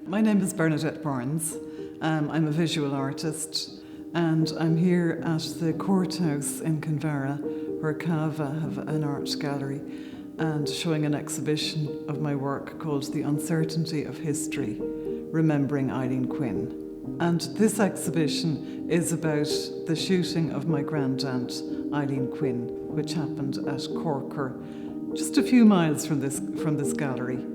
My name is Bernadette Barnes. I'm a visual artist and I'm here at the Courthouse in Kinvara where CAVA have an art gallery and showing an exhibition of my work called The Uncertainty of History, Remembering Eileen Quinn. And this exhibition is about the shooting of my grandaunt Eileen Quinn, which happened at Corker, just a few miles from this gallery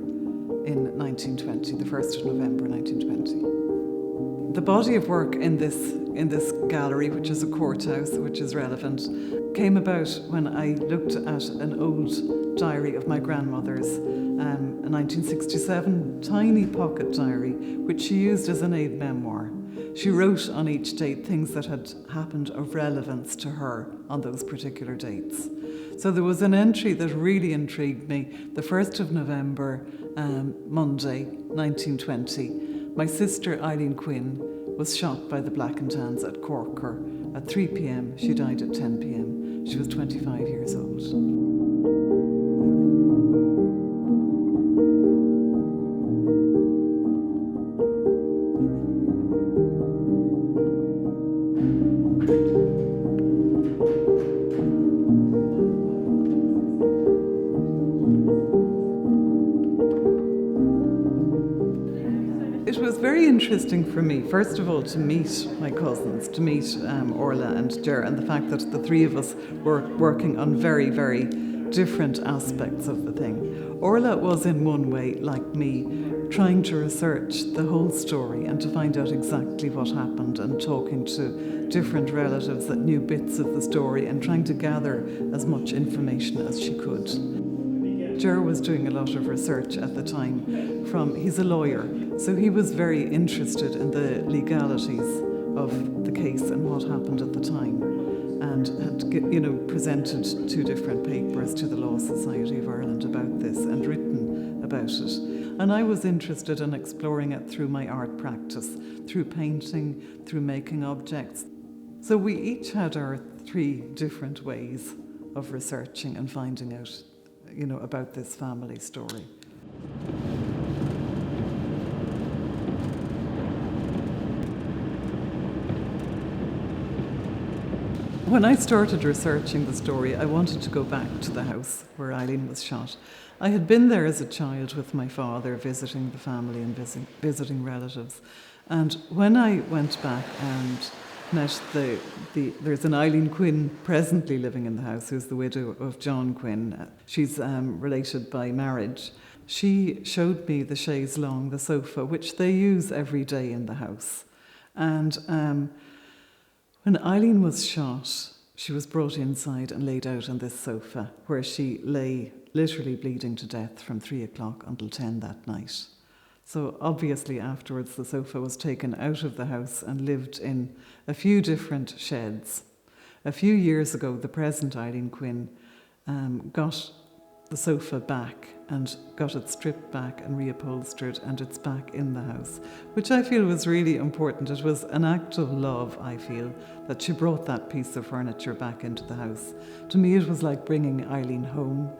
in 1920, the 1st of November 1920. The body of work in this gallery, which is a courthouse, which is relevant, came about when I looked at an old diary of my grandmother's, a 1967 tiny pocket diary, which she used as an aid memoir. She wrote on each date things that had happened of relevance to her on those particular dates. So there was an entry that really intrigued me. The 1st of November, Monday, 1920, my sister Eileen Quinn was shot by the Black and Tans at Corker at 3 p.m. She died at 10 p.m. She was 25 years old. It was very interesting for me, first of all, to meet my cousins, to meet Orla and Ger, and the fact that the three of us were working on very, very different aspects of the thing. Orla was in one way, like me, trying to research the whole story and to find out exactly what happened and talking to different relatives that knew bits of the story and trying to gather as much information as she could. Ger was doing a lot of research at the time. He's a lawyer, so he was very interested in the legalities of the case and what happened at the time, and had presented 2 different papers to the Law Society of Ireland about this and written about it. And I was interested in exploring it through my art practice, through painting, through making objects. So we each had our 3 different ways of researching and finding out about this family story. When I started researching the story, I wanted to go back to the house where Eileen was shot. I had been there as a child with my father, visiting the family and visiting relatives. And when I went back and met there's an Eileen Quinn presently living in the house, who's the widow of John Quinn. She's related by marriage. She showed me the chaise longue, the sofa, which they use every day in the house. And when Eileen was shot, she was brought inside and laid out on this sofa, where she lay literally bleeding to death from 3 o'clock until 10 that night. So obviously afterwards the sofa was taken out of the house and lived in a few different sheds. A few years ago, the present Eileen Quinn got the sofa back and got it stripped back and reupholstered, and it's back in the house, which I feel was really important. It was an act of love, I feel, that she brought that piece of furniture back into the house. To me, it was like bringing Eileen home.